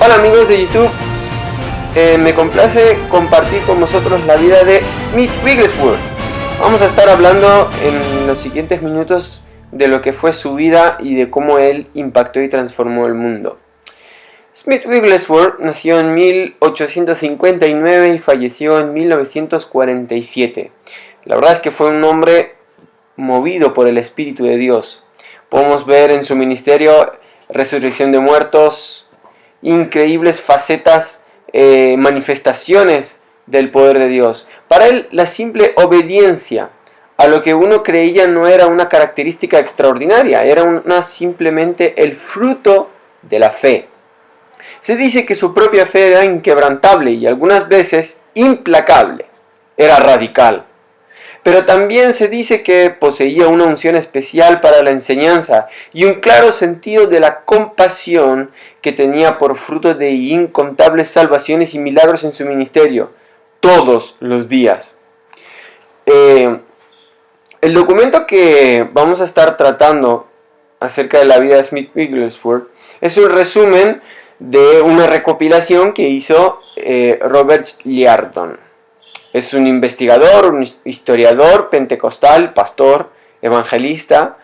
Hola amigos de YouTube, me complace compartir con vosotros la vida de Smith Wigglesworth. Vamos a estar hablando en los siguientes minutos de lo que fue su vida y de cómo él impactó y transformó el mundo. Smith Wigglesworth nació en 1859 y falleció en 1947. La verdad es que fue un hombre movido por el Espíritu de Dios. Podemos ver en su ministerio resurrección de muertos, increíbles facetas, manifestaciones del poder de Dios. Para él, la simple obediencia a lo que uno creía no era una característica extraordinaria, era simplemente el fruto de la fe. Se dice que su propia fe era inquebrantable y algunas veces implacable, era radical. Pero también se dice que poseía una unción especial para la enseñanza y un claro sentido de la compasión que tenía por fruto de incontables salvaciones y milagros en su ministerio, todos los días. El documento que vamos a estar tratando acerca de la vida de Smith Wigglesworth es un resumen de una recopilación que hizo Robert Liardon. Es un investigador, un historiador pentecostal, pastor, evangelista,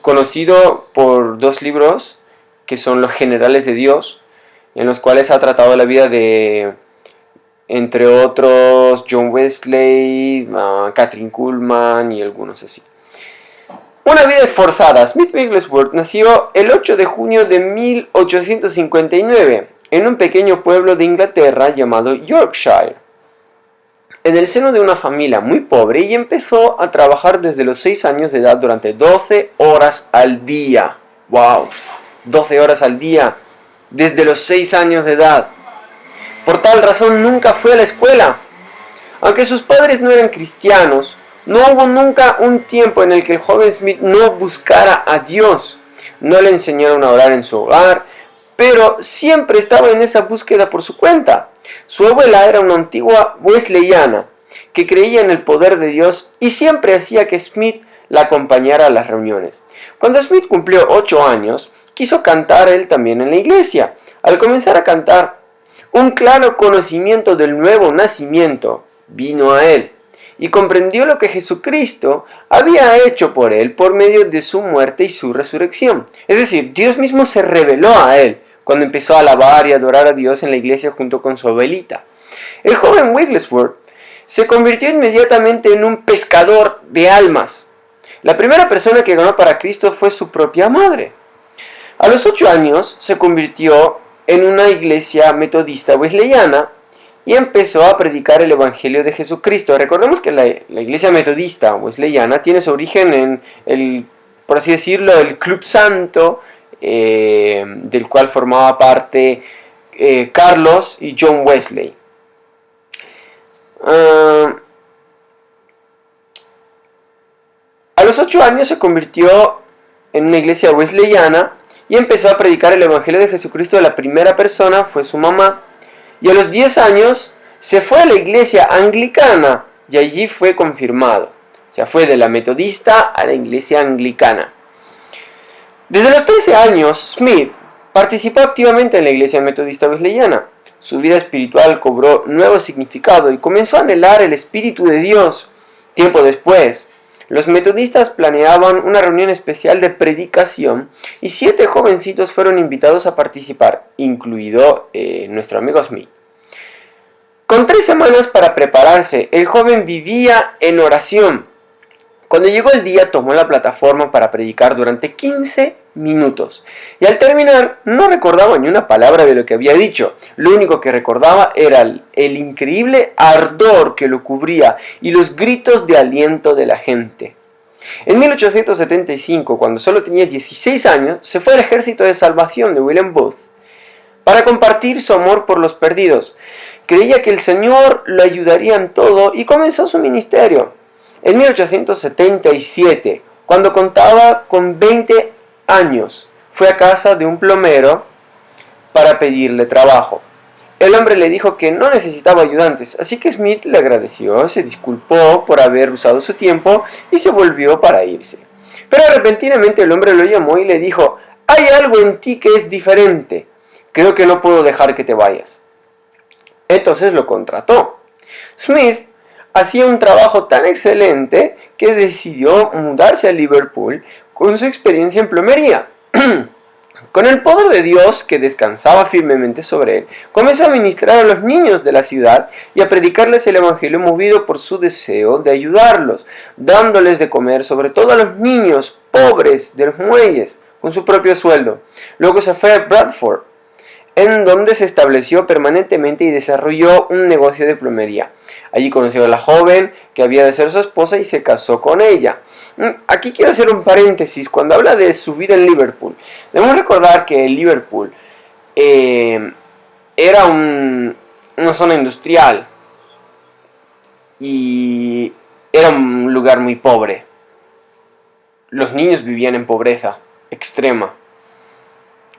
conocido por dos libros que son Los Generales de Dios, en los cuales ha tratado la vida de, entre otros, John Wesley, Kathryn Kuhlman y algunos así. Una vida esforzada. Smith Wigglesworth nació el 8 de junio de 1859 en un pequeño pueblo de Inglaterra llamado Yorkshire, en el seno de una familia muy pobre, y empezó a trabajar desde los 6 años de edad durante 12 horas al día. ¡Wow! 12 horas al día, desde los 6 años de edad. Por tal razón nunca fue a la escuela. Aunque sus padres no eran cristianos, no hubo nunca un tiempo en el que el joven Smith no buscara a Dios. No le enseñaron a orar en su hogar, pero siempre estaba en esa búsqueda por su cuenta. Su abuela era una antigua wesleyana que creía en el poder de Dios y siempre hacía que Smith la acompañara a las reuniones. Cuando Smith cumplió 8 años, quiso cantar él también en la iglesia. Al comenzar a cantar, un claro conocimiento del nuevo nacimiento vino a él y comprendió lo que Jesucristo había hecho por él por medio de su muerte y su resurrección. Es decir, Dios mismo se reveló a él cuando empezó a alabar y adorar a Dios en la iglesia junto con su abuelita. El joven Wigglesworth se convirtió inmediatamente en un pescador de almas. La primera persona que ganó para Cristo fue su propia madre. A los 8 años se convirtió en una iglesia metodista wesleyana y empezó a predicar el Evangelio de Jesucristo. Recordemos que la iglesia metodista wesleyana tiene su origen en el, por así decirlo, el Club Santo, del cual formaba parte Carlos y John Wesley. A los 8 años se convirtió en una iglesia wesleyana y empezó a predicar el Evangelio de Jesucristo. La primera persona fue su mamá, y a los 10 años se fue a la iglesia anglicana y allí fue confirmado. O sea, fue de la metodista a la iglesia anglicana. Desde los 13 años, Smith participó activamente en la iglesia metodista wesleyana. Su vida espiritual cobró nuevo significado y comenzó a anhelar el Espíritu de Dios. Tiempo después, los metodistas planeaban una reunión especial de predicación y 7 jovencitos fueron invitados a participar, incluido nuestro amigo Smith. Con 3 semanas para prepararse, el joven vivía en oración. Cuando llegó el día, tomó la plataforma para predicar durante 15 minutos. Y al terminar, no recordaba ni una palabra de lo que había dicho. Lo único que recordaba era el increíble ardor que lo cubría y los gritos de aliento de la gente. En 1875, cuando solo tenía 16 años, se fue al Ejército de Salvación de William Booth para compartir su amor por los perdidos. Creía que el Señor lo ayudaría en todo y comenzó su ministerio. En 1877, cuando contaba con 20 años, fue a casa de un plomero para pedirle trabajo. El hombre le dijo que no necesitaba ayudantes, así que Smith le agradeció, se disculpó por haber usado su tiempo y se volvió para irse. Pero repentinamente el hombre lo llamó y le dijo: «Hay algo en ti que es diferente. creo que no puedo dejar que te vayas. Entonces lo contrató. Smith hacía un trabajo tan excelente que decidió mudarse a Liverpool con su experiencia en plomería. Con el poder de Dios que descansaba firmemente sobre él, comenzó a ministrar a los niños de la ciudad y a predicarles el evangelio movido por su deseo de ayudarlos, dándoles de comer sobre todo a los niños pobres de los muelles, con su propio sueldo. Luego se fue a Bradford, en donde se estableció permanentemente y desarrolló un negocio de plomería. Allí conoció a la joven que había de ser su esposa y se casó con ella. Aquí quiero hacer un paréntesis. Cuando habla de su vida en Liverpool, debemos recordar que Liverpool era una zona industrial y era un lugar muy pobre. Los niños vivían en pobreza extrema.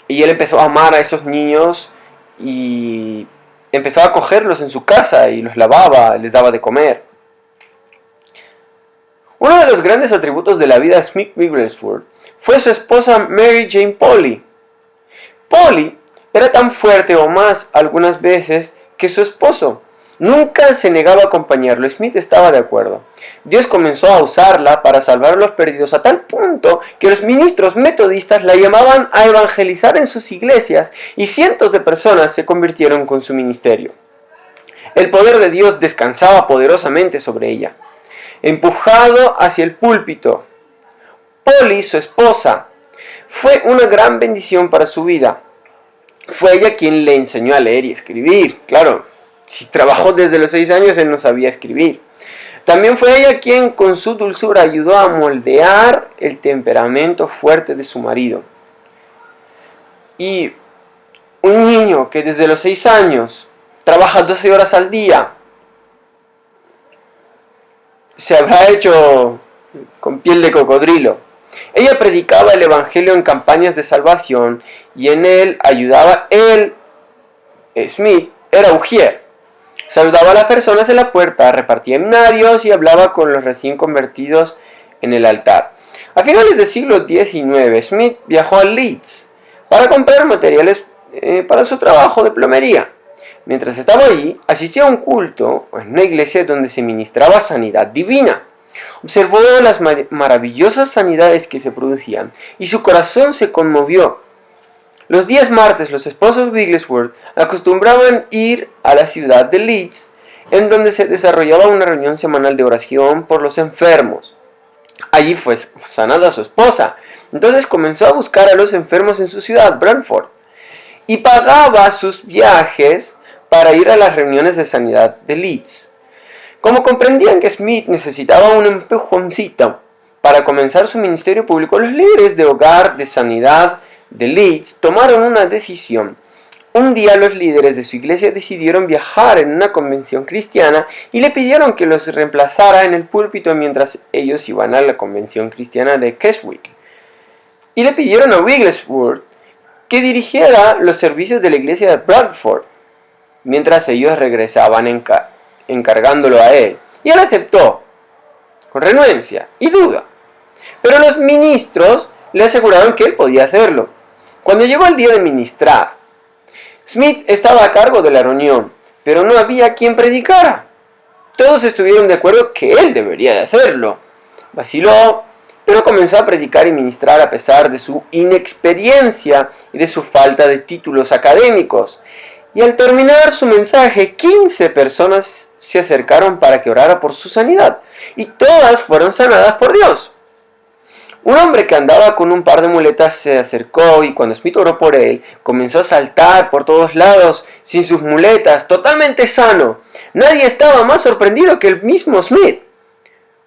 Y él empezó a amar a esos niños y empezó a acogerlos en su casa y los lavaba, les daba de comer. Uno de los grandes atributos de la vida de Smith Wigglesworth fue su esposa Mary Jane Polly. Polly era tan fuerte o más algunas veces que su esposo. Nunca se negaba a acompañarlo. Smith estaba de acuerdo. Dios comenzó a usarla para salvar a los perdidos a tal punto que los ministros metodistas la llamaban a evangelizar en sus iglesias y cientos de personas se convirtieron con su ministerio. El poder de Dios descansaba poderosamente sobre ella. Empujado hacia el púlpito, Polly, su esposa, fue una gran bendición para su vida. Fue ella quien le enseñó a leer y escribir. Claro, si trabajó desde los 6 años, él no sabía escribir. También fue ella quien con su dulzura ayudó a moldear el temperamento fuerte de su marido. Y un niño que desde los 6 años trabaja 12 horas al día, se habrá hecho con piel de cocodrilo. Ella predicaba el evangelio en campañas de salvación y en él ayudaba. Él, Smith, era ujier. Saludaba a las personas en la puerta, repartía himnarios y hablaba con los recién convertidos en el altar. A finales del siglo XIX, Smith viajó a Leeds para comprar materiales para su trabajo de plomería. Mientras estaba allí, asistió a un culto en una iglesia donde se ministraba sanidad divina. Observó las maravillosas sanidades que se producían y su corazón se conmovió. Los días martes, los esposos Wigglesworth acostumbraban ir a la ciudad de Leeds, en donde se desarrollaba una reunión semanal de oración por los enfermos. Allí fue sanada su esposa. Entonces comenzó a buscar a los enfermos en su ciudad, Bradford, y pagaba sus viajes para ir a las reuniones de sanidad de Leeds. Como comprendían que Smith necesitaba un empujoncito para comenzar su ministerio público, los líderes de hogar de sanidad de Leeds tomaron una decisión. Un día los líderes de su iglesia decidieron viajar en una convención cristiana y le pidieron que los reemplazara en el púlpito mientras ellos iban a la convención cristiana de Keswick. Y le pidieron a Wigglesworth que dirigiera los servicios de la iglesia de Bradford, mientras ellos regresaban encargándolo a él. Y él aceptó, con renuencia y duda. Pero los ministros le aseguraron que él podía hacerlo. Cuando llegó el día de ministrar, Smith estaba a cargo de la reunión, pero no había quien predicara. Todos estuvieron de acuerdo que él debería de hacerlo. Vaciló, pero comenzó a predicar y ministrar a pesar de su inexperiencia y de su falta de títulos académicos. Y al terminar su mensaje, 15 personas se acercaron para que orara por su sanidad, y todas fueron sanadas por Dios. Un hombre que andaba con un par de muletas se acercó y cuando Smith oró por él, comenzó a saltar por todos lados sin sus muletas, totalmente sano. Nadie estaba más sorprendido que el mismo Smith.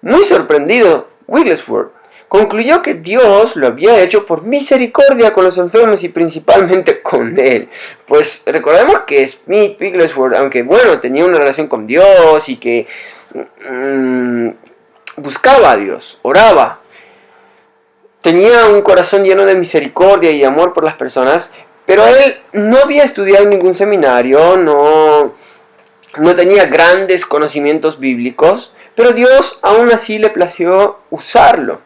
Muy sorprendido, Wigglesworth concluyó que Dios lo había hecho por misericordia con los enfermos y principalmente con él. Pues recordemos que Smith Wigglesworth, aunque bueno, tenía una relación con Dios y que buscaba a Dios, oraba, tenía un corazón lleno de misericordia y amor por las personas, pero él no había estudiado en ningún seminario, no tenía grandes conocimientos bíblicos, pero Dios aún así le plació usarlo.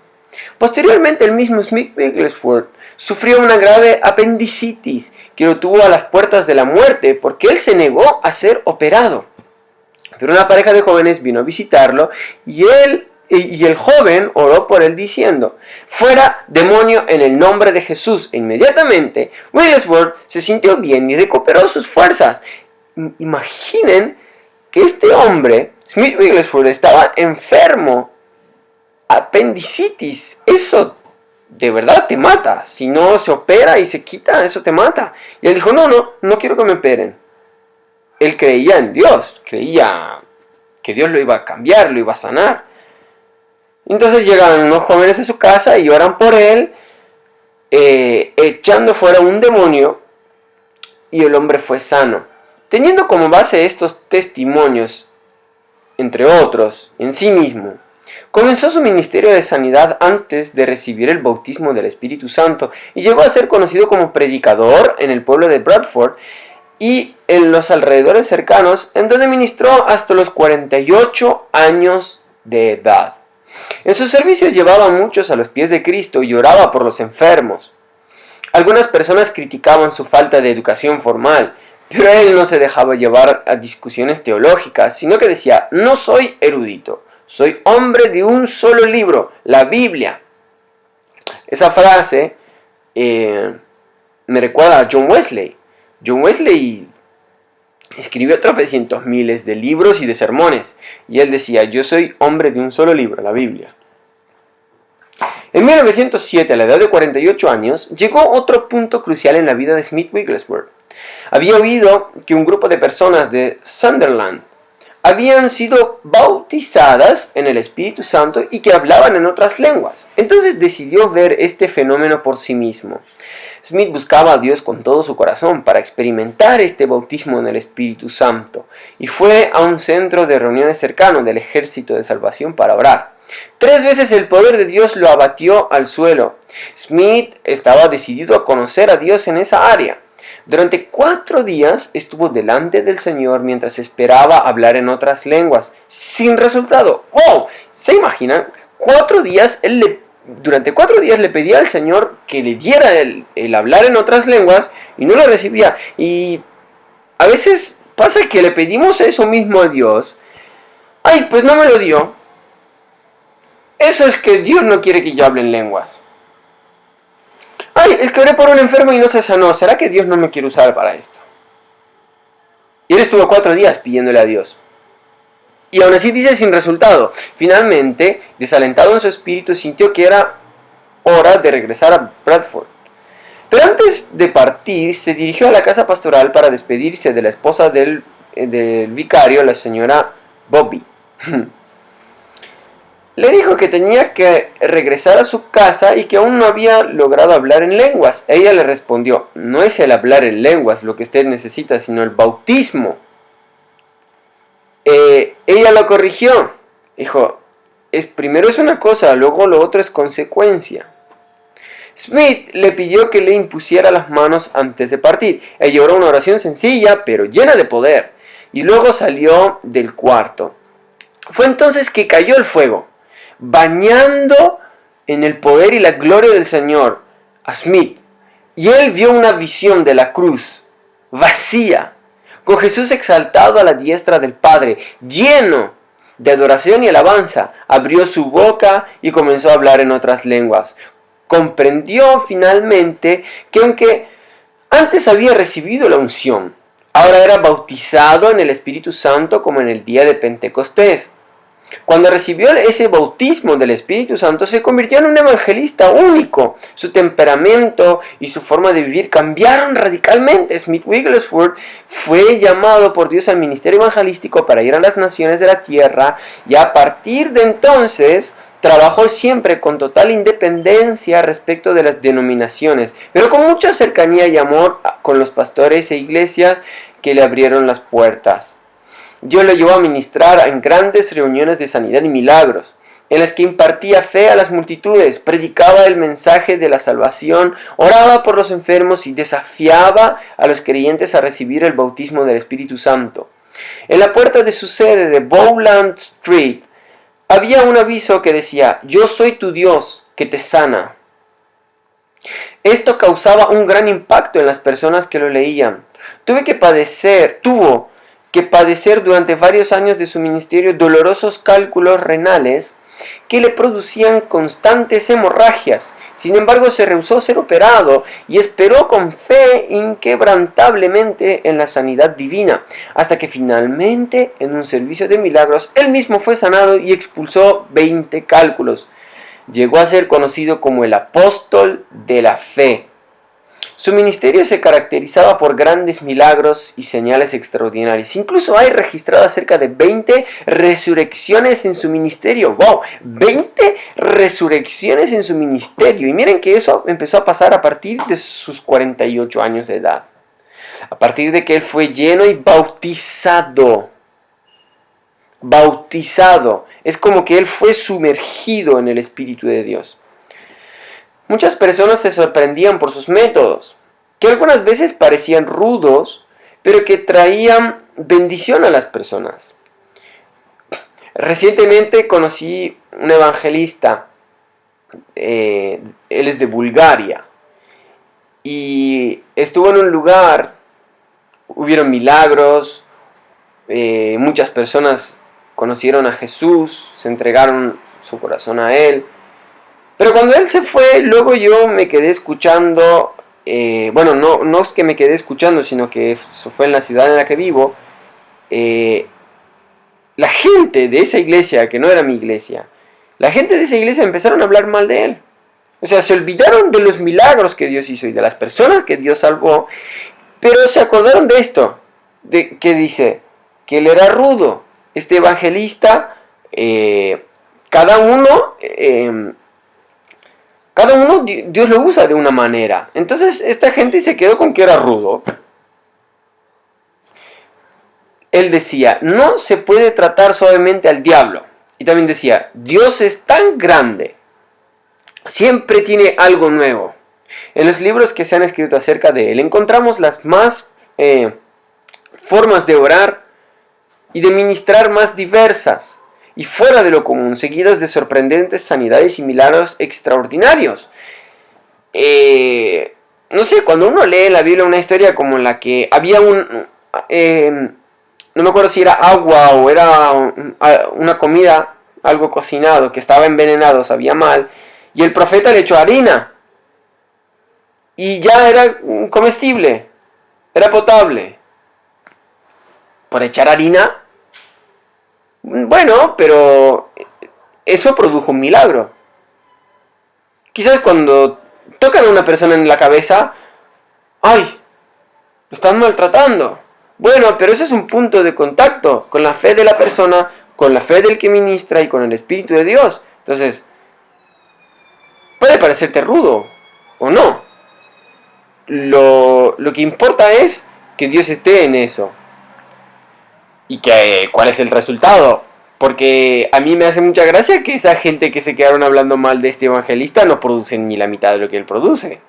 Posteriormente, el mismo Smith Wigglesworth sufrió una grave apendicitis que lo tuvo a las puertas de la muerte porque él se negó a ser operado. Pero una pareja de jóvenes vino a visitarlo y el joven oró por él diciendo: «Fuera, demonio, en el nombre de Jesús». E inmediatamente Wigglesworth se sintió bien y recuperó sus fuerzas. Imaginen que este hombre, Smith Wigglesworth, estaba enfermo. Apendicitis, eso de verdad te mata. Si no se opera y se quita, eso te mata. Y él dijo: no quiero que me operen. Él creía en Dios, creía que Dios lo iba a cambiar, lo iba a sanar. Entonces llegan unos jóvenes a su casa y oran por él, echando fuera un demonio, y el hombre fue sano. Teniendo como base estos testimonios, entre otros, en sí mismo, comenzó su ministerio de sanidad antes de recibir el bautismo del Espíritu Santo y llegó a ser conocido como predicador en el pueblo de Bradford y en los alrededores cercanos, en donde ministró hasta los 48 años de edad. En sus servicios llevaba a muchos a los pies de Cristo y oraba por los enfermos. Algunas personas criticaban su falta de educación formal, pero él no se dejaba llevar a discusiones teológicas, sino que decía: «No soy erudito, soy hombre de un solo libro, la Biblia». Esa frase me recuerda a John Wesley. John Wesley escribió tropecientos miles de libros y de sermones, y él decía: «Yo soy hombre de un solo libro, la Biblia». En 1907, a la edad de 48 años, llegó otro punto crucial en la vida de Smith Wigglesworth. Había oído que un grupo de personas de Sunderland habían sido bautizadas en el Espíritu Santo y que hablaban en otras lenguas. Entonces decidió ver este fenómeno por sí mismo. Smith buscaba a Dios con todo su corazón para experimentar este bautismo en el Espíritu Santo y fue a un centro de reuniones cercano del Ejército de Salvación para orar. 3 veces el poder de Dios lo abatió al suelo. Smith estaba decidido a conocer a Dios en esa área. Durante 4 días estuvo delante del Señor mientras esperaba hablar en otras lenguas, sin resultado. ¡Wow! ¿Se imaginan? 4 días, durante 4 días le pedía al Señor que le diera el hablar en otras lenguas y no lo recibía. Y a veces pasa que le pedimos eso mismo a Dios. ¡Ay, pues no me lo dio! Eso es que Dios no quiere que yo hable en lenguas. ¡Ay, es que oré por un enfermo y no se sanó! ¿Será que Dios no me quiere usar para esto? Y él estuvo 4 días pidiéndole a Dios. Y aún así dice sin resultado. Finalmente, desalentado en su espíritu, sintió que era hora de regresar a Bradford. Pero antes de partir, se dirigió a la casa pastoral para despedirse de la esposa del vicario, la señora Bobby. Le dijo que tenía que regresar a su casa y que aún no había logrado hablar en lenguas. Ella le respondió: «No es el hablar en lenguas lo que usted necesita, sino el bautismo». Ella lo corrigió. Dijo: primero es una cosa, luego lo otro es consecuencia. Smith le pidió que le impusiera las manos antes de partir. Ella oró una oración sencilla, pero llena de poder, y luego salió del cuarto. Fue entonces que cayó el fuego, bañando en el poder y la gloria del Señor a Smith. Y él vio una visión de la cruz, vacía, con Jesús exaltado a la diestra del Padre, lleno de adoración y alabanza. Abrió su boca y comenzó a hablar en otras lenguas. Comprendió finalmente que aunque antes había recibido la unción, ahora era bautizado en el Espíritu Santo como en el día de Pentecostés. Cuando recibió ese bautismo del Espíritu Santo, se convirtió en un evangelista único. Su temperamento y su forma de vivir cambiaron radicalmente. Smith Wigglesworth fue llamado por Dios al ministerio evangelístico para ir a las naciones de la tierra, y a partir de entonces trabajó siempre con total independencia respecto de las denominaciones, pero con mucha cercanía y amor con los pastores e iglesias que le abrieron las puertas. Dios lo llevó a ministrar en grandes reuniones de sanidad y milagros, en las que impartía fe a las multitudes, predicaba el mensaje de la salvación, oraba por los enfermos y desafiaba a los creyentes a recibir el bautismo del Espíritu Santo. En la puerta de su sede de Bowland Street había un aviso que decía: «Yo soy tu Dios, que te sana. Esto causaba un gran impacto en las personas que lo leían. Tuvo que padecer durante varios años de su ministerio dolorosos cálculos renales que le producían constantes hemorragias. Sin embargo, se rehusó a ser operado y esperó con fe inquebrantablemente en la sanidad divina, hasta que finalmente, en un servicio de milagros, él mismo fue sanado y expulsó 20 cálculos. Llegó a ser conocido como el apóstol de la fe. Su ministerio se caracterizaba por grandes milagros y señales extraordinarias. Incluso hay registradas cerca de 20 resurrecciones en su ministerio. ¡Wow! 20 resurrecciones en su ministerio. Y miren que eso empezó a pasar a partir de sus 48 años de edad. A partir de que él fue lleno y bautizado. Es como que él fue sumergido en el Espíritu de Dios. Muchas personas se sorprendían por sus métodos, que algunas veces parecían rudos, pero que traían bendición a las personas. Recientemente conocí un evangelista, él es de Bulgaria, y estuvo en un lugar, hubieron milagros, muchas personas conocieron a Jesús, se entregaron su corazón a él. Pero cuando él se fue, luego yo me quedé escuchando, no es que me quedé escuchando, sino que eso fue en la ciudad en la que vivo, la gente de esa iglesia, que no era mi iglesia, la gente de esa iglesia empezaron a hablar mal de él. O sea, se olvidaron de los milagros que Dios hizo y de las personas que Dios salvó, pero se acordaron de esto, de que dice que él era rudo. Este evangelista, cada uno Dios lo usa de una manera. Entonces esta gente se quedó con que era rudo. Él decía, no se puede tratar suavemente al diablo. Y también decía, Dios es tan grande, siempre tiene algo nuevo. En los libros que se han escrito acerca de él encontramos las más formas de orar y de ministrar más diversas y fuera de lo común, seguidas de sorprendentes sanidades y milagros extraordinarios. No sé, cuando uno lee en la Biblia una historia como la que había no me acuerdo si era agua o era una comida, algo cocinado, que estaba envenenado, sabía mal, y el profeta le echó harina, y ya era comestible, era potable. Por echar harina, bueno, pero eso produjo un milagro. Quizás cuando tocan a una persona en la cabeza, ¡ay! Lo están maltratando. Bueno, pero eso es un punto de contacto con la fe de la persona, con la fe del que ministra y con el Espíritu de Dios. Entonces, puede parecerte rudo o no. Lo que importa es que Dios esté en eso. ¿Y cuál es el resultado? Porque a mí me hace mucha gracia que esa gente que se quedaron hablando mal de este evangelista no producen ni la mitad de lo que él produce.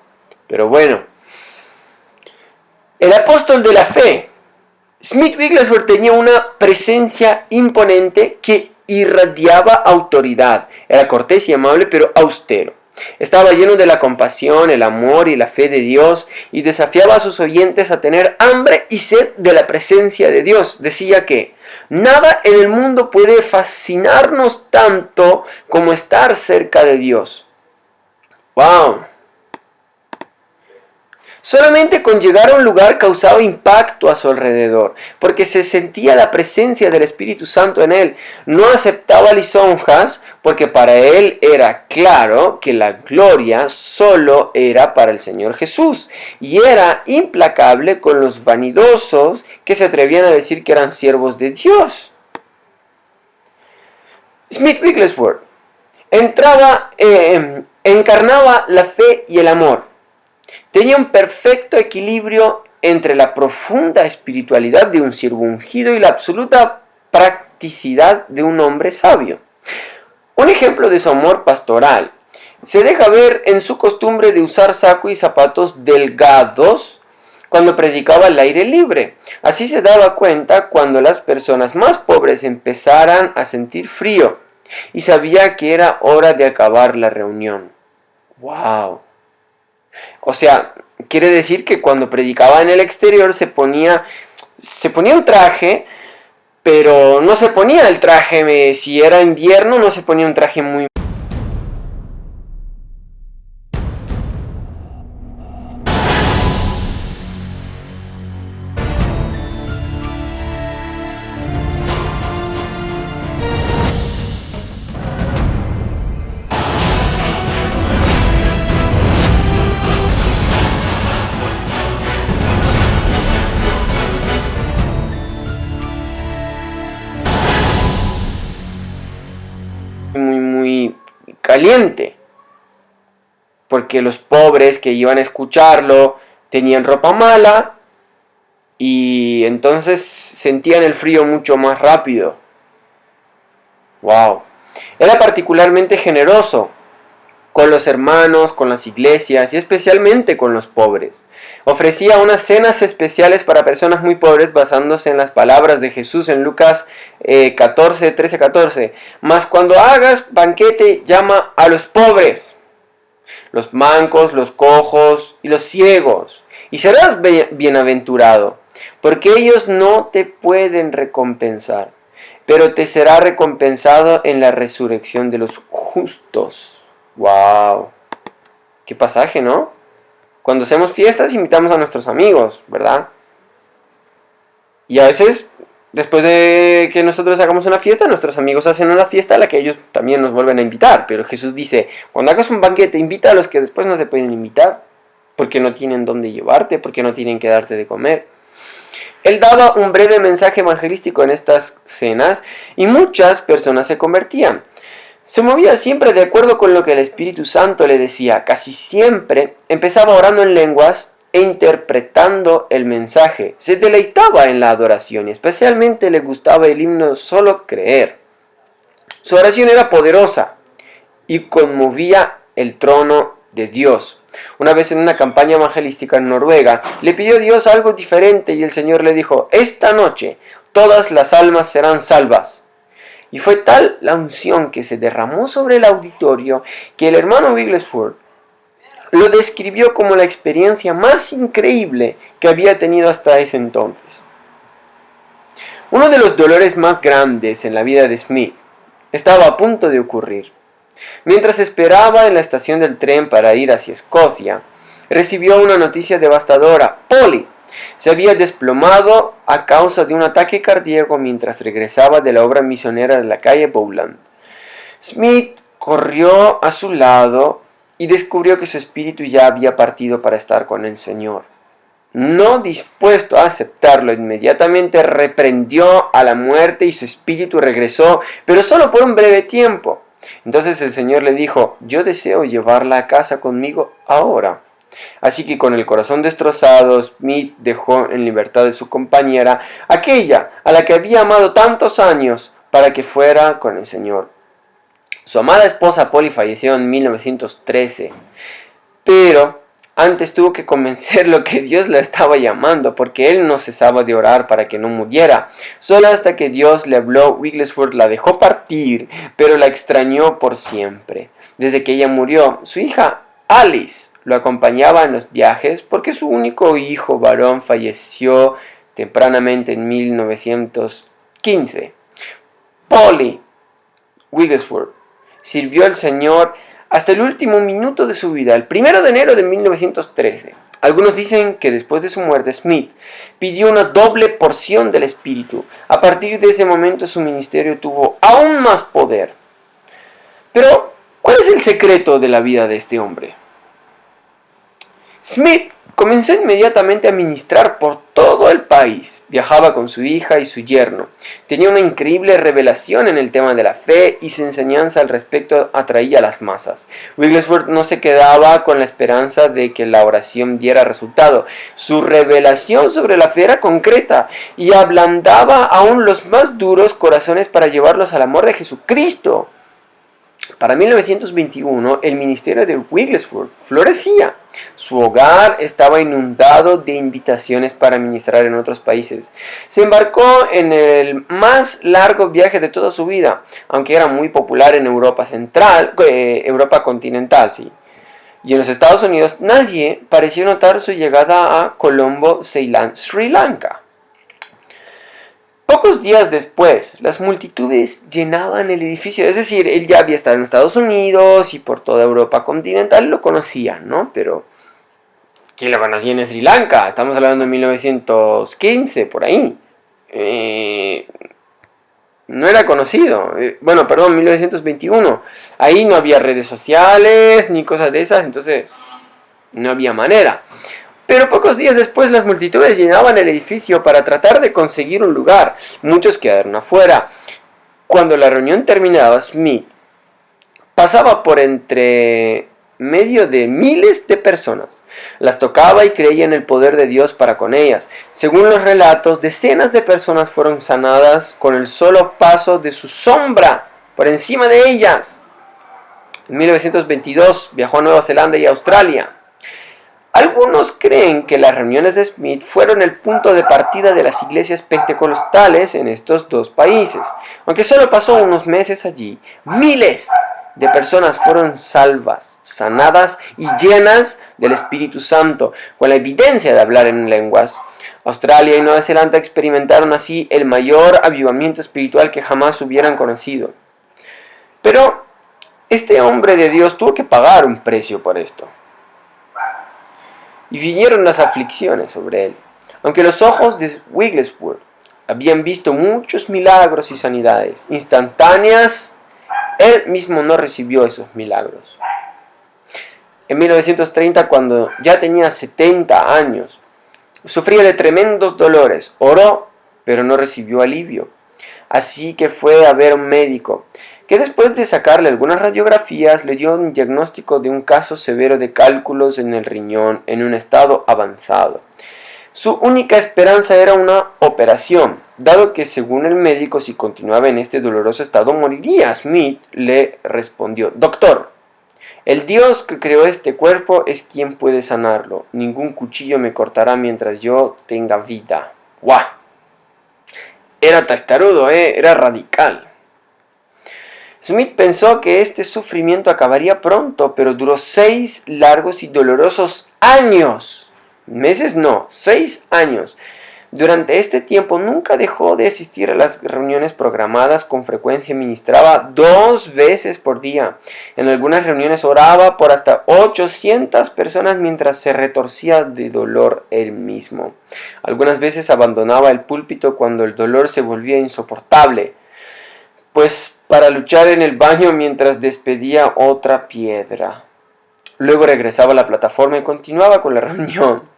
Pero bueno. El apóstol de la fe. Smith Wigglesworth tenía una presencia imponente que irradiaba autoridad. Era cortés y amable, pero austero. Estaba lleno de la compasión, el amor y la fe de Dios y desafiaba a sus oyentes a tener hambre y sed de la presencia de Dios. Decía que nada en el mundo puede fascinarnos tanto como estar cerca de Dios. ¡Wow! Solamente con llegar a un lugar causaba impacto a su alrededor, porque se sentía la presencia del Espíritu Santo en él. No aceptaba lisonjas, porque para él era claro que la gloria solo era para el Señor Jesús. Y era implacable con los vanidosos que se atrevían a decir que eran siervos de Dios. Smith Wigglesworth encarnaba la fe y el amor. Tenía un perfecto equilibrio entre la profunda espiritualidad de un siervo ungido y la absoluta practicidad de un hombre sabio. Un ejemplo de su amor pastoral se deja ver en su costumbre de usar saco y zapatos delgados cuando predicaba al aire libre. Así se daba cuenta cuando las personas más pobres empezaran a sentir frío. y sabía que era hora de acabar la reunión. ¡Wow! O sea, quiere decir que cuando predicaba en el exterior se ponía un traje, pero no se ponía el traje, si era invierno no se ponía un traje muy caliente, porque los pobres que iban a escucharlo tenían ropa mala y entonces sentían el frío mucho más rápido. Wow. Era particularmente generoso con los hermanos, con las iglesias y especialmente con los pobres. Ofrecía unas cenas especiales para personas muy pobres basándose en las palabras de Jesús en Lucas 13:14. Mas cuando hagas banquete, llama a los pobres, los mancos, los cojos y los ciegos, y serás bienaventurado, porque ellos no te pueden recompensar, pero te será recompensado en la resurrección de los justos. ¡Wow! ¡Qué pasaje!, ¿no? Cuando hacemos fiestas invitamos a nuestros amigos, ¿verdad? Y a veces, después de que nosotros hagamos una fiesta, nuestros amigos hacen una fiesta a la que ellos también nos vuelven a invitar. Pero Jesús dice, cuando hagas un banquete, invita a los que después no te pueden invitar, porque no tienen dónde llevarte, porque no tienen que darte de comer. Él daba un breve mensaje evangelístico en estas cenas y muchas personas se convertían. Se movía siempre de acuerdo con lo que el Espíritu Santo le decía. Casi siempre empezaba orando en lenguas e interpretando el mensaje. Se deleitaba en la adoración y especialmente le gustaba el himno Solo Creer. Su oración era poderosa y conmovía el trono de Dios. Una vez en una campaña evangelística en Noruega, le pidió a Dios algo diferente y el Señor le dijo, esta noche todas las almas serán salvas. Y fue tal la unción que se derramó sobre el auditorio que el hermano Wigglesworth lo describió como la experiencia más increíble que había tenido hasta ese entonces. Uno de los dolores más grandes en la vida de Smith estaba a punto de ocurrir. Mientras esperaba en la estación del tren para ir hacia Escocia, recibió una noticia devastadora. Polly se había desplomado a causa de un ataque cardíaco mientras regresaba de la obra misionera de la calle Bowland. Smith corrió a su lado y descubrió que su espíritu ya había partido para estar con el Señor. No dispuesto a aceptarlo, inmediatamente reprendió a la muerte y su espíritu regresó, pero solo por un breve tiempo. Entonces el Señor le dijo, yo deseo llevarla a casa conmigo ahora. Así que con el corazón destrozado, Smith dejó en libertad a su compañera, aquella a la que había amado tantos años, para que fuera con el Señor. Su amada esposa Polly falleció en 1913, pero antes tuvo que convencerlo que Dios la estaba llamando, porque él no cesaba de orar para que no muriera. Solo hasta que Dios le habló, Wigglesworth la dejó partir, pero la extrañó por siempre. Desde que ella murió, su hija Alice lo acompañaba en los viajes porque su único hijo varón falleció tempranamente en 1915. Polly Wigglesworth sirvió al Señor hasta el último minuto de su vida, el 1 de enero de 1913. Algunos dicen que después de su muerte Smith pidió una doble porción del Espíritu. A partir de ese momento su ministerio tuvo aún más poder. Pero, ¿cuál es el secreto de la vida de este hombre? Smith comenzó inmediatamente a ministrar por todo el país. Viajaba con su hija y su yerno. Tenía una increíble revelación en el tema de la fe y su enseñanza al respecto atraía a las masas. Wigglesworth no se quedaba con la esperanza de que la oración diera resultado. Su revelación sobre la fe era concreta y ablandaba aún los más duros corazones para llevarlos al amor de Jesucristo. Para 1921, el ministerio de Wigglesworth florecía. Su hogar estaba inundado de invitaciones para ministrar en otros países. Se embarcó en el más largo viaje de toda su vida, aunque era muy popular en Europa central, Europa continental, sí. Y en los Estados Unidos nadie pareció notar su llegada a Colombo, Ceilán, Sri Lanka. Pocos días después, las multitudes llenaban el edificio, es decir, él ya había estado en Estados Unidos y por toda Europa continental lo conocían, ¿no? Pero, ¿quién lo conocía en Sri Lanka? Estamos hablando de 1915, por ahí. No era conocido. Bueno, perdón, 1921. Ahí no había redes sociales ni cosas de esas, entonces no había manera. Pero pocos días después las multitudes llenaban el edificio para tratar de conseguir un lugar. Muchos quedaron afuera. Cuando la reunión terminaba, Smith pasaba por entre medio de miles de personas. Las tocaba y creía en el poder de Dios para con ellas. Según los relatos, decenas de personas fueron sanadas con el solo paso de su sombra por encima de ellas. En 1922 viajó a Nueva Zelanda y Australia. Algunos creen que las reuniones de Smith fueron el punto de partida de las iglesias pentecostales en estos dos países. Aunque solo pasó unos meses allí, miles de personas fueron salvas, sanadas y llenas del Espíritu Santo, con la evidencia de hablar en lenguas. Australia y Nueva Zelanda experimentaron así el mayor avivamiento espiritual que jamás hubieran conocido. Pero este hombre de Dios tuvo que pagar un precio por esto. Y vinieron las aflicciones sobre él. Aunque los ojos de Wigglesworth habían visto muchos milagros y sanidades instantáneas, él mismo no recibió esos milagros. En 1930, cuando ya tenía 70 años, sufría de tremendos dolores. Oró, pero no recibió alivio. Así que fue a ver un médico, que después de sacarle algunas radiografías le dio un diagnóstico de un caso severo de cálculos en el riñón en un estado avanzado. Su única esperanza era una operación, dado que según el médico si continuaba en este doloroso estado moriría. Smith le respondió: «Doctor, el Dios que creó este cuerpo es quien puede sanarlo. Ningún cuchillo me cortará mientras yo tenga vida». ¡Guau! Era testarudo, era radical. Smith pensó que este sufrimiento acabaría pronto, pero duró 6 largos y dolorosos años. Meses no, 6 años. Durante este tiempo nunca dejó de asistir a las reuniones programadas, con frecuencia ministraba 2 veces por día. En algunas reuniones oraba por hasta 800 personas mientras se retorcía de dolor él mismo. Algunas veces abandonaba el púlpito cuando el dolor se volvía insoportable, pues para luchar en el baño mientras despedía otra piedra. Luego regresaba a la plataforma y continuaba con la reunión.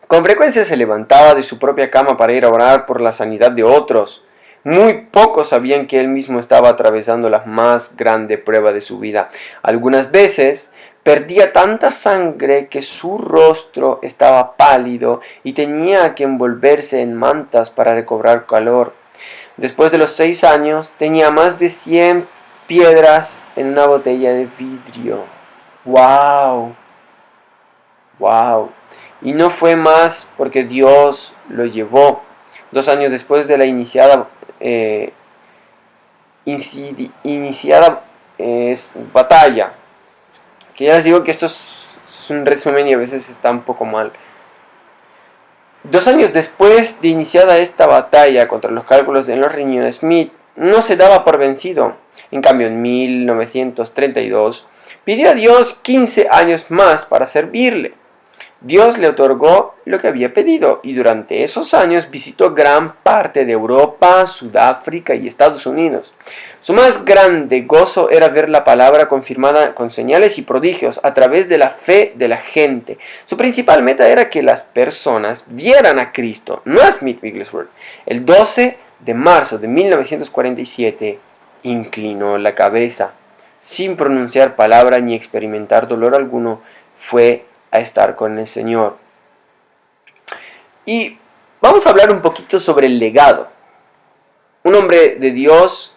Con frecuencia se levantaba de su propia cama para ir a orar por la sanidad de otros. Muy pocos sabían que él mismo estaba atravesando la más grande prueba de su vida. Algunas veces perdía tanta sangre que su rostro estaba pálido y tenía que envolverse en mantas para recobrar calor. Después de los 6 años, tenía más de 100 piedras en una botella de vidrio. ¡Wow! ¡Wow! Y no fue más porque Dios lo llevó. 2 años después de la iniciada batalla. Que ya les digo que esto es un resumen y a veces está un poco mal. 2 años después de iniciada esta batalla contra los cálculos en los riñones, Smith no se daba por vencido. En cambio, en 1932 pidió a Dios 15 años más para servirle. Dios le otorgó lo que había pedido y durante esos años visitó gran parte de Europa, Sudáfrica y Estados Unidos. Su más grande gozo era ver la palabra confirmada con señales y prodigios a través de la fe de la gente. Su principal meta era que las personas vieran a Cristo, no a Smith Wigglesworth. El 12 de marzo de 1947 inclinó la cabeza. Sin pronunciar palabra ni experimentar dolor alguno, fue a estar con el Señor. Y vamos a hablar un poquito sobre el legado. Un hombre de Dios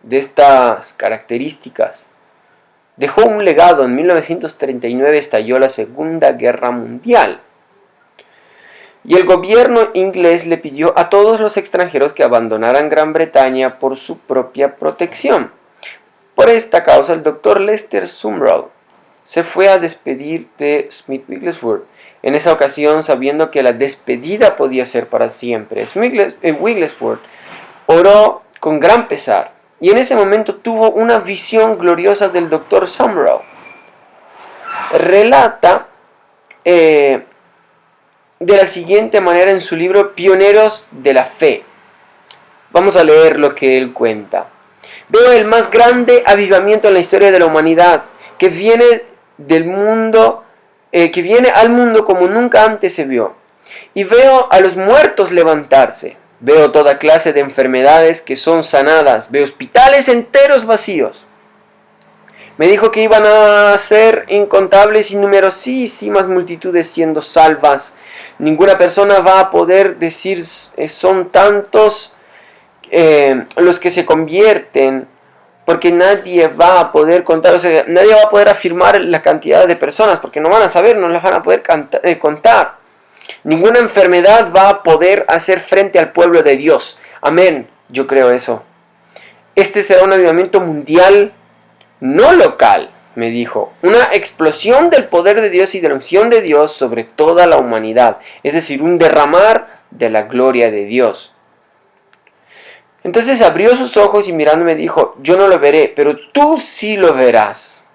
de estas características, dejó un legado. En 1939 estalló la Segunda Guerra Mundial. Y el gobierno inglés le pidió a todos los extranjeros que abandonaran Gran Bretaña por su propia protección. Por esta causa, el Dr. Lester Sumrall se fue a despedir de Smith Wigglesworth. En esa ocasión, sabiendo que la despedida podía ser para siempre, Wigglesworth oró con gran pesar y en ese momento tuvo una visión gloriosa del Dr. Sumrall. Relata de la siguiente manera en su libro Pioneros de la Fe. Vamos a leer lo que él cuenta. Veo el más grande avivamiento en la historia de la humanidad, que viene al mundo como nunca antes se vio. Y veo a los muertos levantarse. Veo toda clase de enfermedades que son sanadas. Veo hospitales enteros vacíos. Me dijo que iban a ser incontables y numerosísimas multitudes siendo salvas. Ninguna persona va a poder decir son tantos los que se convierten, porque nadie va a poder contar, o sea, nadie va a poder afirmar la cantidad de personas, porque no van a saber, no las van a poder contar. Ninguna enfermedad va a poder hacer frente al pueblo de Dios. Amén, yo creo eso. Este será un avivamiento mundial, no local, me dijo. Una explosión del poder de Dios y de la unción de Dios sobre toda la humanidad. Es decir, un derramar de la gloria de Dios. Entonces abrió sus ojos y mirándome dijo, yo no lo veré, pero tú sí lo verás.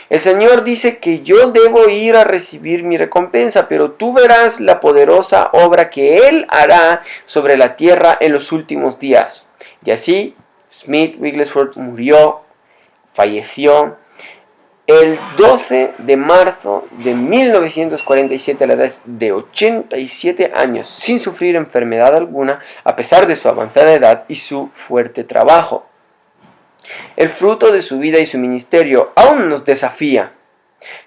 El Señor dice que yo debo ir a recibir mi recompensa, pero tú verás la poderosa obra que Él hará sobre la tierra en los últimos días. Y así Smith Wigglesworth falleció el 12 de marzo de 1947 a la edad de 87 años, sin sufrir enfermedad alguna, a pesar de su avanzada edad y su fuerte trabajo. El fruto de su vida y su ministerio aún nos desafía,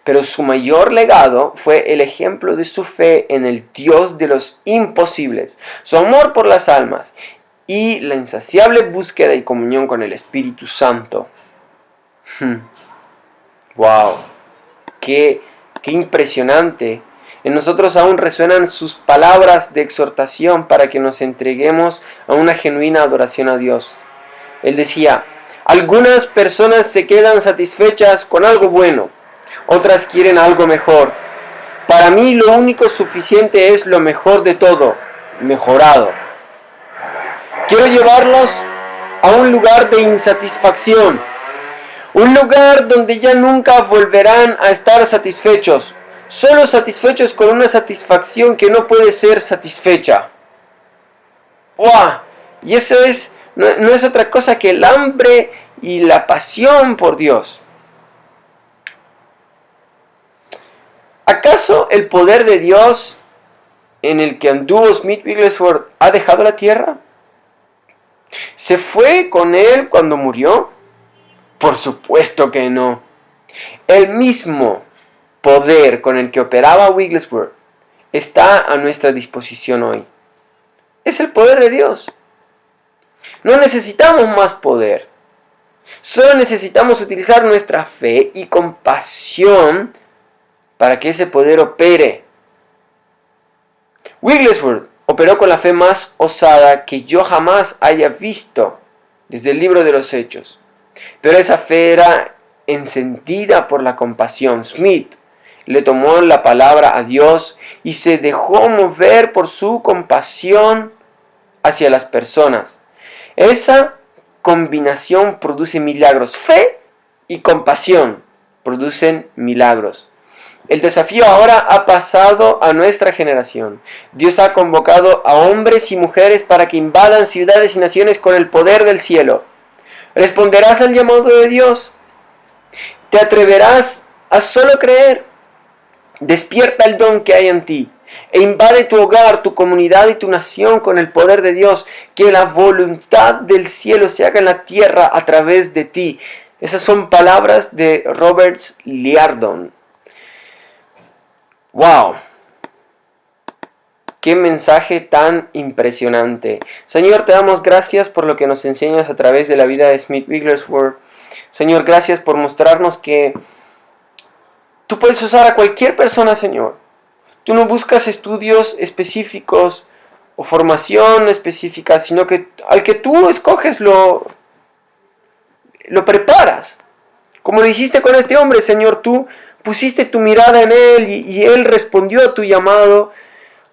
pero su mayor legado fue el ejemplo de su fe en el Dios de los imposibles, su amor por las almas y la insaciable búsqueda y comunión con el Espíritu Santo. ¡Wow! ¡Qué impresionante! En nosotros aún resuenan sus palabras de exhortación para que nos entreguemos a una genuina adoración a Dios. Él decía, algunas personas se quedan satisfechas con algo bueno, otras quieren algo mejor. Para mí lo único suficiente es lo mejor de todo, mejorado. Quiero llevarlos a un lugar de insatisfacción, un lugar donde ya nunca volverán a estar satisfechos, solo satisfechos con una satisfacción que no puede ser satisfecha. ¡Wow! Y eso no es otra cosa que el hambre y la pasión por Dios. ¿Acaso el poder de Dios en el que anduvo Smith Wigglesworth ha dejado la tierra? ¿Se fue con él cuando murió? Por supuesto que no. El mismo poder con el que operaba Wigglesworth está a nuestra disposición hoy. Es el poder de Dios. No necesitamos más poder. Solo necesitamos utilizar nuestra fe y compasión para que ese poder opere. Wigglesworth operó con la fe más osada que yo jamás haya visto desde el libro de los Hechos. Pero esa fe era encendida por la compasión. Smith le tomó la palabra a Dios y se dejó mover por su compasión hacia las personas. Esa combinación produce milagros. Fe y compasión producen milagros. El desafío ahora ha pasado a nuestra generación. Dios ha convocado a hombres y mujeres para que invadan ciudades y naciones con el poder del cielo. ¿Responderás al llamado de Dios? ¿Te atreverás a solo creer? Despierta el don que hay en ti e invade tu hogar, tu comunidad y tu nación con el poder de Dios. Que la voluntad del cielo se haga en la tierra a través de ti. Esas son palabras de Robert Liardon. ¡Wow! Qué mensaje tan impresionante. Señor, te damos gracias por lo que nos enseñas a través de la vida de Smith Wigglesworth. Señor, gracias por mostrarnos que tú puedes usar a cualquier persona, Señor. Tú no buscas estudios específicos o formación específica, sino que al que tú escoges lo preparas. Como lo hiciste con este hombre, Señor, tú pusiste tu mirada en él y él respondió a tu llamado.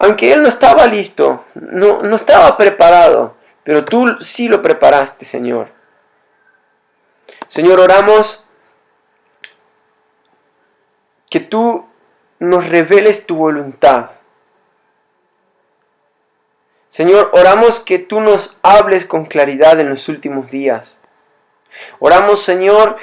Aunque él no estaba listo, no estaba preparado, pero tú sí lo preparaste, Señor. Señor, oramos que tú nos reveles tu voluntad. Señor, oramos que tú nos hables con claridad en los últimos días. Oramos, Señor,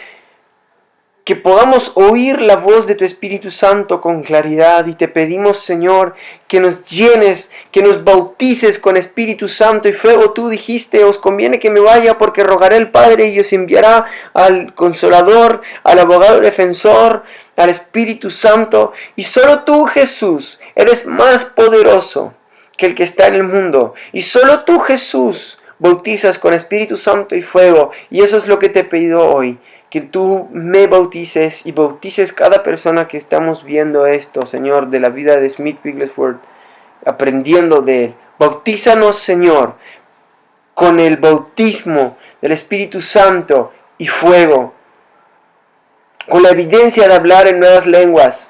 que podamos oír la voz de tu Espíritu Santo con claridad, y te pedimos, Señor, que nos llenes, que nos bautices con Espíritu Santo y fuego. Tú dijiste, os conviene que me vaya porque rogaré al Padre y os enviará al Consolador, al Abogado Defensor, al Espíritu Santo. Y solo tú, Jesús, eres más poderoso que el que está en el mundo. Y solo tú, Jesús, bautizas con Espíritu Santo y fuego. Y eso es lo que te he pedido hoy. Que tú me bautices y bautices cada persona que estamos viendo esto, Señor, de la vida de Smith Wigglesworth, aprendiendo de él. Bautízanos, Señor, con el bautismo del Espíritu Santo y fuego, con la evidencia de hablar en nuevas lenguas.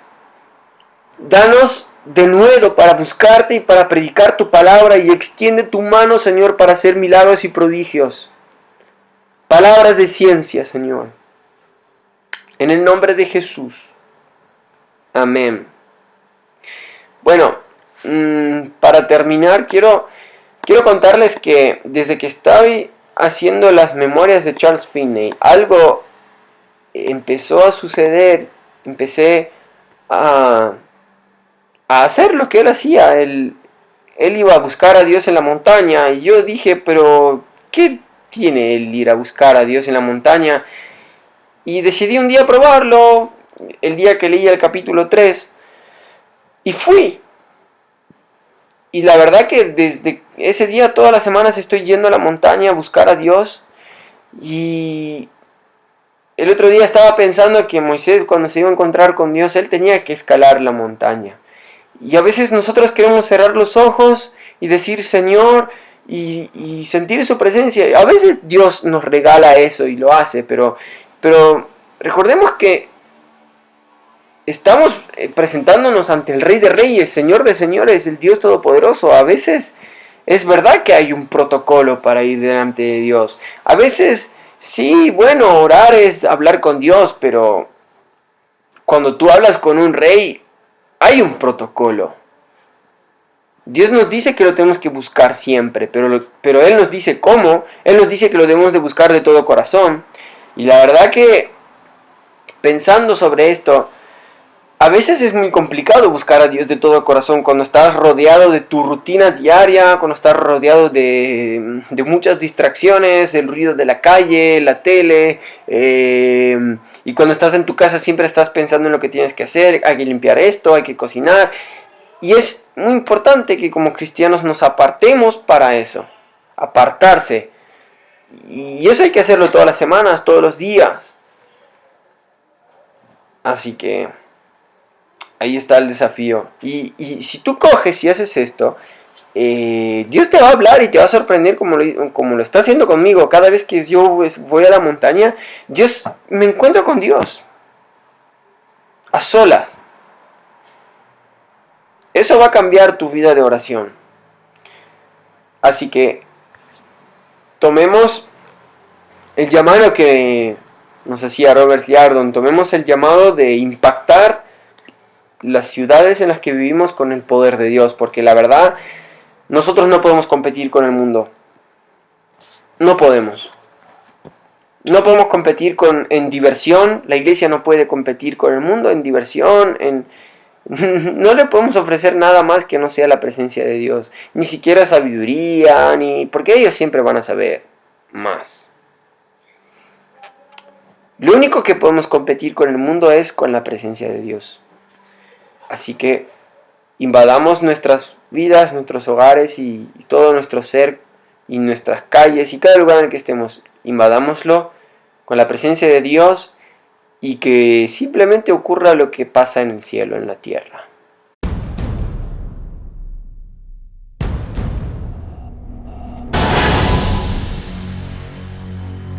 Danos de nuevo para buscarte y para predicar tu palabra, y extiende tu mano, Señor, para hacer milagros y prodigios. Palabras de ciencia, Señor. En el nombre de Jesús. Amén. Bueno, para terminar, quiero contarles que desde que estoy haciendo las memorias de Charles Finney, algo empezó a suceder. Empecé a hacer lo que él hacía. Él iba a buscar a Dios en la montaña, y yo dije, pero ¿qué tiene él ir a buscar a Dios en la montaña? Y decidí un día probarlo, el día que leí el capítulo 3, y fui. Y la verdad que desde ese día todas las semanas estoy yendo a la montaña a buscar a Dios. Y el otro día estaba pensando que Moisés, cuando se iba a encontrar con Dios, él tenía que escalar la montaña. Y a veces nosotros queremos cerrar los ojos y decir Señor, y sentir su presencia. A veces Dios nos regala eso y lo hace, pero recordemos que estamos presentándonos ante el Rey de Reyes, Señor de Señores, el Dios Todopoderoso. A veces es verdad que hay un protocolo para ir delante de Dios. A veces, sí, bueno, orar es hablar con Dios, pero cuando tú hablas con un rey, hay un protocolo. Dios nos dice que lo tenemos que buscar siempre, pero Él nos dice cómo. Él nos dice que lo debemos de buscar de todo corazón. Y la verdad que, pensando sobre esto, a veces es muy complicado buscar a Dios de todo corazón cuando estás rodeado de tu rutina diaria, cuando estás rodeado de muchas distracciones, el ruido de la calle, la tele, y cuando estás en tu casa siempre estás pensando en lo que tienes que hacer, hay que limpiar esto, hay que cocinar. Y es muy importante que como cristianos nos apartemos para eso, apartarse. Y eso hay que hacerlo todas las semanas, todos los días. Así que ahí está el desafío. Y si tú coges y haces esto, Dios te va a hablar y te va a sorprender como lo está haciendo conmigo. Cada vez que yo voy a la montaña, me encuentro con Dios. A solas. Eso va a cambiar tu vida de oración. Así que tomemos el llamado que nos hacía Robert Liardon. Tomemos el llamado de impactar las ciudades en las que vivimos con el poder de Dios, porque la verdad, nosotros no podemos competir con el mundo. No podemos. No podemos competir en diversión. La iglesia no puede competir con el mundo en diversión. No le podemos ofrecer nada más que no sea la presencia de Dios. Ni siquiera sabiduría, porque ellos siempre van a saber más. Lo único que podemos competir con el mundo es con la presencia de Dios. Así que invadamos nuestras vidas, nuestros hogares y todo nuestro ser y nuestras calles y cada lugar en el que estemos. Invadámoslo con la presencia de Dios y que simplemente ocurra lo que pasa en el cielo, en la tierra.